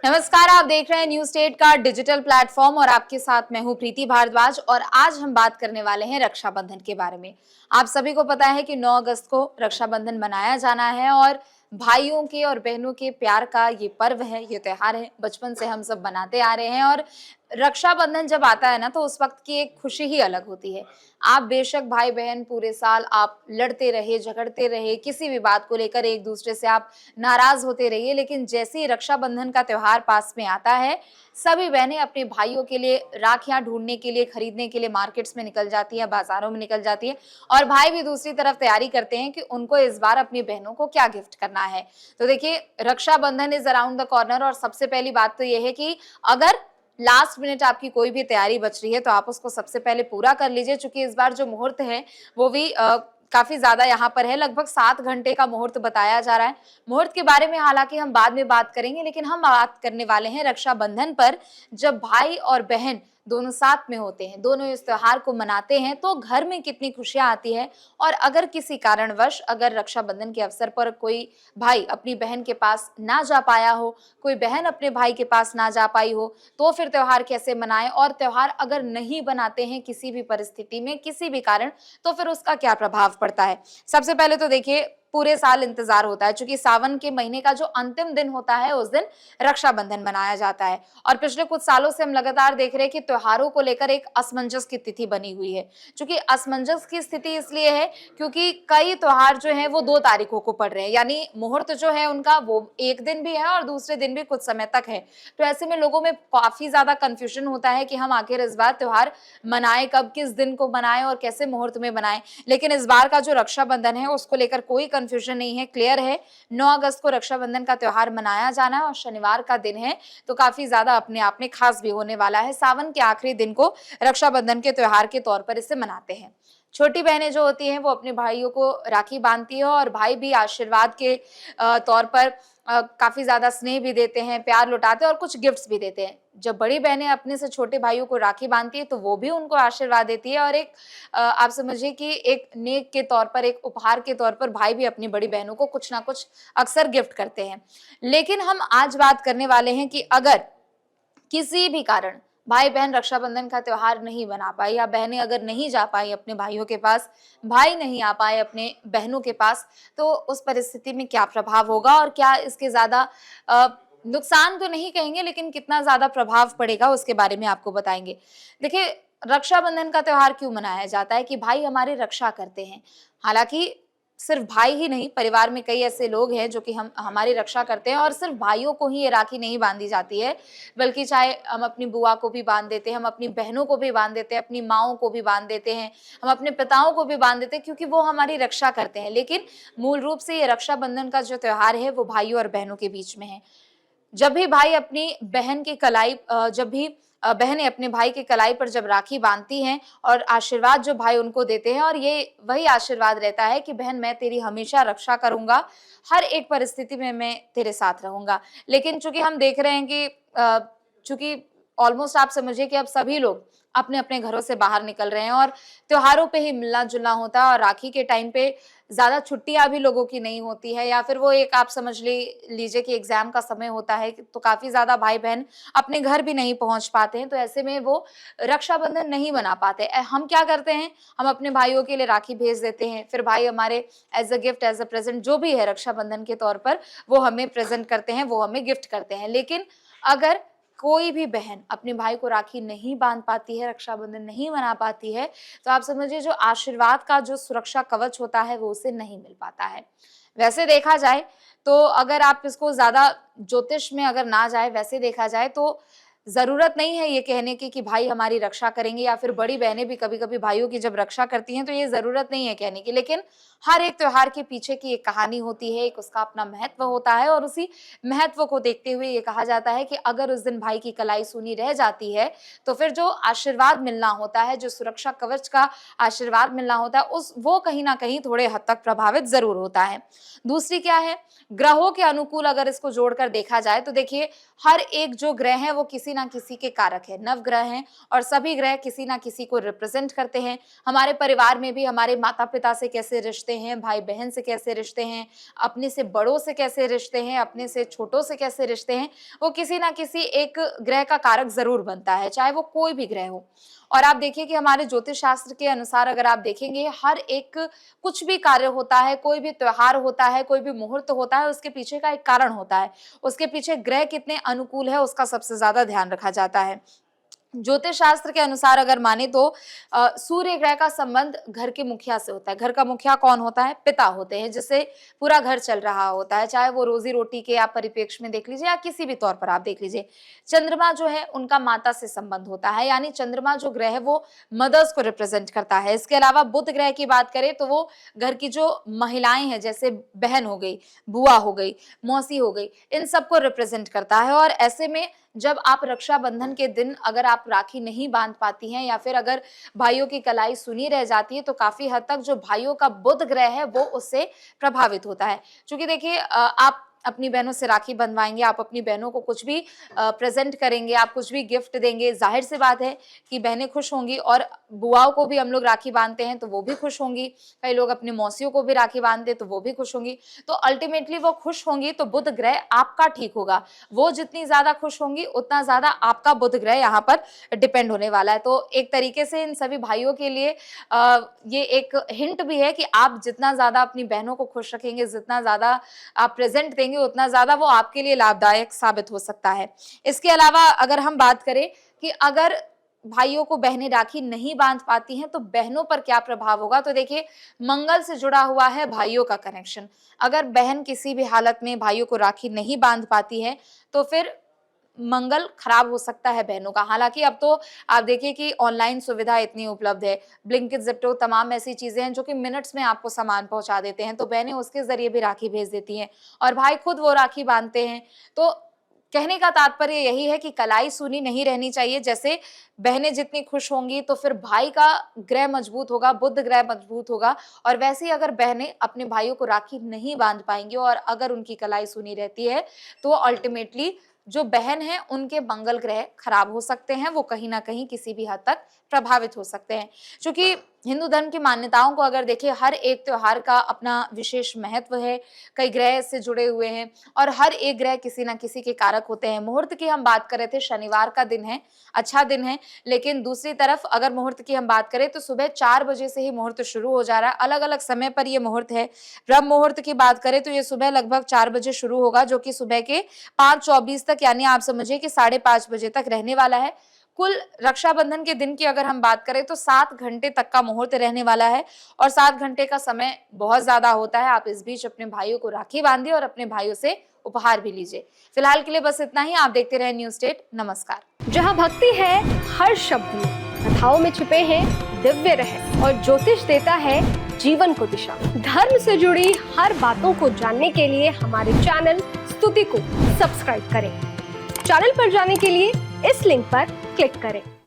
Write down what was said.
नमस्कार, आप देख रहे हैं न्यूज स्टेट का डिजिटल प्लेटफॉर्म और आपके साथ मैं हूं प्रीति भारद्वाज। और आज हम बात करने वाले हैं रक्षाबंधन के बारे में। आप सभी को पता है कि 9 अगस्त को रक्षाबंधन मनाया जाना है और भाइयों के और बहनों के प्यार का ये पर्व है, ये त्योहार है। बचपन से हम सब मनाते आ रहे हैं और रक्षाबंधन जब आता है ना, तो उस वक्त की एक खुशी ही अलग होती है। आप बेशक भाई बहन पूरे साल आप लड़ते रहे, झगड़ते रहे, किसी भी बात को लेकर एक दूसरे से आप नाराज होते रहिए, लेकिन जैसे ही रक्षाबंधन का त्योहार पास में आता है, सभी बहनें अपने भाइयों के लिए राखियां ढूंढने के लिए, खरीदने के लिए मार्केट्स में निकल जाती है, बाजारों में निकल जाती है। और भाई भी दूसरी तरफ तैयारी करते हैं कि उनको इस बार अपनी बहनों को क्या गिफ्ट करना है। तो देखिए, Raksha Bandhan is around the corner और सबसे पहली बात तो यह है कि अगर लास्ट मिनट आपकी कोई भी तैयारी बच रही है तो आप उसको सबसे पहले पूरा कर लीजिए, क्योंकि इस बार जो मुहूर्त है वो भी काफी ज्यादा यहाँ पर है। लगभग 7 घंटे का मुहूर्त बताया जा रहा है। मुहूर्त के बारे में हालांकि हम बाद में बात करेंगे, लेकिन हम बात करने वाले हैं रक्षाबंधन पर। जब भाई और बहन दोनों साथ में होते हैं, दोनों इस त्योहार को मनाते हैं, तो घर में कितनी खुशियां आती है। और अगर किसी कारणवश अगर रक्षाबंधन के अवसर पर कोई भाई अपनी बहन के पास ना जा पाया हो, कोई बहन अपने भाई के पास ना जा पाई हो, तो फिर त्योहार कैसे मनाएं। और त्योहार अगर नहीं बनाते हैं किसी भी परिस्थिति में, किसी भी कारण, तो फिर उसका क्या प्रभाव पड़ता है। सबसे पहले तो देखिए, पूरे साल इंतजार होता है, क्योंकि सावन के महीने का जो अंतिम दिन होता है उस दिन रक्षाबंधन मनाया जाता है। और पिछले कुछ सालों से हम लगातार देख रहे हैं कि त्योहारों को लेकर एक असमंजस की तिथि बनी हुई है। क्योंकि असमंजस की स्थिति इसलिए है क्योंकि कई त्योहार जो है वो 2 तारीखों को पड़ रहे हैं, यानी मुहूर्त जो है उनका वो एक दिन भी है और दूसरे दिन भी कुछ समय तक है। तो ऐसे में लोगों में काफी ज्यादा कंफ्यूजन होता है कि हम आखिर इस बार त्योहार मनाएं कब, किस दिन को मनाएं और कैसे मुहूर्त में मनाएं। लेकिन इस बार का जो रक्षाबंधन है उसको लेकर कोई कंफ्यूजन नहीं है, क्लियर है। 9 अगस्त को रक्षाबंधन का त्योहार मनाया जाना है और शनिवार का दिन है, तो काफी ज्यादा अपने आप में खास भी होने वाला है। सावन के आखिरी दिन को रक्षाबंधन के त्योहार के तौर पर इसे मनाते हैं। छोटी बहनें जो होती हैं वो अपने भाइयों को राखी बांधती है और भाई भी आशीर्वाद के तौर पर काफी ज्यादा स्नेह भी देते हैं, प्यार लुटाते हैं और कुछ गिफ्ट्स भी देते हैं। जब बड़ी बहनें अपने से छोटे भाइयों को राखी बांधती है तो वो भी उनको आशीर्वाद देती है और एक आप समझिए कि एक नेक के तौर पर, एक उपहार के तौर पर भाई भी अपनी बड़ी बहनों को कुछ ना कुछ अक्सर गिफ्ट करते हैं। लेकिन हम आज बात करने वाले हैं कि अगर किसी भी कारण भाई बहन रक्षाबंधन का त्योहार नहीं बना पाए, या बहनें अगर नहीं जा पाई अपने भाइयों के पास, भाई नहीं आ पाए अपने बहनों के पास, तो उस परिस्थिति में क्या प्रभाव होगा और क्या इसके ज्यादा नुकसान तो नहीं कहेंगे, लेकिन कितना ज्यादा प्रभाव पड़ेगा उसके बारे में आपको बताएंगे। देखिए, रक्षाबंधन का त्योहार क्यों मनाया जाता है कि भाई हमारी रक्षा करते हैं। हालांकि सिर्फ भाई ही नहीं, परिवार में कई ऐसे लोग हैं जो कि हम हमारी रक्षा करते हैं। और सिर्फ भाइयों को ही ये राखी नहीं बांधी जाती है, बल्कि चाहे हम अपनी बुआ को भी बांध देते हैं, हम अपनी बहनों को भी बांध देते हैं, अपनी माओं को भी बांध देते हैं, हम अपने पिताओं को भी बांध देते हैं, क्योंकि वो हमारी रक्षा करते हैं। लेकिन मूल रूप से ये रक्षाबंधन का जो त्योहार है वो भाइयों और बहनों के बीच में है। जब भी भाई अपनी बहन की कलाई जब भी बहनें अपने भाई की कलाई पर जब राखी बांधती हैं और आशीर्वाद जो भाई उनको देते हैं, और ये वही आशीर्वाद रहता है कि बहन मैं तेरी हमेशा रक्षा करूंगा, हर एक परिस्थिति में मैं तेरे साथ रहूंगा। लेकिन चूंकि हम देख रहे हैं कि चूंकि ऑलमोस्ट आप समझिए कि अब सभी लोग अपने अपने घरों से बाहर निकल रहे हैं और त्योहारों पे ही मिलना जुलना होता है, और राखी के टाइम पे ज्यादा छुट्टियां भी लोगों की नहीं होती है, या फिर वो एक आप समझ लीजिए कि एग्जाम का समय होता है, तो काफी ज्यादा भाई बहन अपने घर भी नहीं पहुंच पाते हैं। तो ऐसे में वो रक्षाबंधन नहीं मना पाते। हम क्या करते हैं, हम अपने भाइयों के लिए राखी भेज देते हैं, फिर भाई हमारे as a gift, as a present जो भी है रक्षाबंधन के तौर पर, वो हमें प्रेजेंट करते हैं, वो हमें गिफ्ट करते हैं। लेकिन अगर कोई भी बहन अपने भाई को राखी नहीं बांध पाती है, रक्षाबंधन नहीं मना पाती है, तो आप समझिए जो आशीर्वाद का जो सुरक्षा कवच होता है वो उसे नहीं मिल पाता है। वैसे देखा जाए तो, अगर आप इसको ज्यादा ज्योतिष में अगर ना जाए, वैसे देखा जाए तो जरूरत नहीं है ये कहने की कि भाई हमारी रक्षा करेंगे, या फिर बड़ी बहनें भी कभी कभी भाइयों की जब रक्षा करती हैं तो ये जरूरत नहीं है कहने की। लेकिन हर एक त्योहार के पीछे की एक कहानी होती है, एक उसका अपना महत्व होता है, और उसी महत्व को देखते हुए ये कहा जाता है कि अगर उस दिन भाई की कलाई सूनी रह जाती है तो फिर जो आशीर्वाद मिलना होता है, जो सुरक्षा कवच का आशीर्वाद मिलना होता है, उस वो कहीं ना कहीं थोड़े हद तक प्रभावित जरूर होता है। दूसरी क्या है, ग्रहों के अनुकूल अगर इसको जोड़कर देखा जाए तो देखिए, हर एक जो ग्रह है वो किसी ना किसी के कारक है, नव ग्रह हैं, और सभी ग्रह किसी ना किसी को रिप्रेजेंट करते हैं। हमारे परिवार में भी हमारे माता पिता से कैसे रिश्ते रिश्ते हैं, भाई बहन से कैसे रिश्ते हैं, अपने से बड़ों से कैसे रिश्ते हैं, अपने से छोटों से कैसे रिश्ते हैं, वो किसी ना किसी एक ग्रह का कारक जरूर बनता है, चाहे वो कोई भी ग्रह हो। और आप देखिए कि हमारे ज्योतिष शास्त्र के अनुसार अगर आप देखेंगे, हर एक कुछ भी कार्य होता है, कोई भी त्योहार होता है, कोई भी मुहूर्त होता है, उसके पीछे का एक कारण होता है। उसके पीछे ग्रह कितने अनुकूल है उसका सबसे ज्यादा ध्यान रखा जाता है। ज्योतिष शास्त्र के अनुसार अगर माने तो सूर्य ग्रह का संबंध घर के मुखिया से होता है। घर का मुखिया कौन होता है? पिता होते हैं, जिससे पूरा घर चल रहा होता है, चाहे वो रोजी रोटी के आप परिप्रेक्ष्य में देख लीजिए या किसी भी तौर पर आप देख लीजिए। चंद्रमा जो है उनका माता से संबंध होता है, यानी चंद्रमा जो ग्रह है वो मदर्स को रिप्रेजेंट करता है। इसके अलावा बुध ग्रह की बात करें तो वो घर की जो महिलाएं हैं, जैसे बहन हो गई, बुआ हो गई, मौसी हो गई, इन सबको रिप्रेजेंट करता है। और ऐसे में जब आप रक्षाबंधन के दिन अगर आप राखी नहीं बांध पाती हैं या फिर अगर भाइयों की कलाई सुनी रह जाती है, तो काफी हद तक जो भाइयों का बुध ग्रह है वो उससे प्रभावित होता है। क्योंकि देखिए आप अपनी बहनों से राखी बंधवाएंगे, आप अपनी बहनों को कुछ भी प्रेजेंट करेंगे, आप कुछ भी गिफ्ट देंगे, जाहिर सी बात है कि बहनें खुश होंगी। और बुआओं को भी हम लोग राखी बांधते हैं तो वो भी खुश होंगी, कई लोग अपनी मौसियों को भी राखी बांधते हैं तो वो भी खुश होंगी। तो अल्टीमेटली वो खुश होंगी तो बुध ग्रह आपका ठीक होगा। वो जितनी ज्यादा खुश होंगी उतना ज्यादा आपका बुध ग्रह यहाँ पर डिपेंड होने वाला है। तो एक तरीके से इन सभी भाइयों के लिए ये एक हिंट भी है कि आप जितना ज्यादा अपनी बहनों को खुश रखेंगे, जितना ज्यादा आप प्रेजेंट देंगे, उतना ज्यादा वो आपके लिए लाभदायक साबित हो सकता है। इसके अलावा अगर हम बात करें कि अगर भाइयों को बहनें राखी नहीं बांध पाती हैं तो बहनों पर क्या प्रभाव होगा, तो देखिए मंगल से जुड़ा हुआ है भाइयों का कनेक्शन। अगर बहन किसी भी हालत में भाइयों को राखी नहीं बांध पाती है तो फिर मंगल खराब हो सकता है बहनों का। हालांकि अब तो आप देखिए कि ऑनलाइन सुविधा इतनी उपलब्ध है, ब्लिंकिट, ज़ेप्टो, तमाम ऐसी चीजें हैं जो कि मिनट्स में आपको सामान पहुंचा देते हैं, तो बहनें उसके जरिए भी राखी भेज देती हैं और भाई खुद वो राखी बांधते हैं। तो कहने का तात्पर्य यही है कि कलाई सूनी नहीं रहनी चाहिए। जैसे बहनें जितनी खुश होंगी तो फिर भाई का ग्रह मजबूत होगा, बुध ग्रह मजबूत होगा। और वैसे ही अगर बहनें अपने भाइयों को राखी नहीं बांध पाएंगी और अगर उनकी कलाई सूनी रहती है तो अल्टीमेटली जो बहन है उनके मंगल ग्रह खराब हो सकते हैं, वो कहीं ना कहीं किसी भी हद तक प्रभावित हो सकते हैं। क्योंकि हिंदू धर्म की मान्यताओं को अगर देखें, हर एक त्योहार का अपना विशेष महत्व है, कई ग्रह से जुड़े हुए हैं और हर एक ग्रह किसी ना किसी के कारक होते हैं। मुहूर्त की हम बात कर रहे थे, शनिवार का दिन है, अच्छा दिन है, लेकिन दूसरी तरफ अगर मुहूर्त की हम बात करें तो सुबह 4 बजे से ही मुहूर्त शुरू हो जा रहा है। अलग अलग समय पर ये मुहूर्त है। ब्रह्म मुहूर्त की बात करें तो ये सुबह लगभग 4 बजे शुरू होगा, जो कि सुबह के 5:24 तक, यानी आप समझिए कि 5:30 बजे तक रहने वाला है। कुल रक्षाबंधन के दिन की अगर हम बात करें तो 7 घंटे तक का मुहूर्त रहने वाला है और 7 घंटे का समय बहुत ज्यादा होता है। आप इस बीच अपने भाइयों को राखी बांधिए और अपने भाइयों से उपहार भी लीजिए। फिलहाल के लिए बस इतना ही। आप देखते रहे न्यूज़ स्टेट। नमस्कार। जहां भक्ति है हर शब्द में, कथाओं में छुपे हैं दिव्य रहस्य और ज्योतिष देता है जीवन को दिशा। धर्म से जुड़ी हर बातों को जानने के लिए हमारे चैनल स्तुति को सब्सक्राइब करें। चैनल पर जाने के लिए इस लिंक पर क्लिक करें।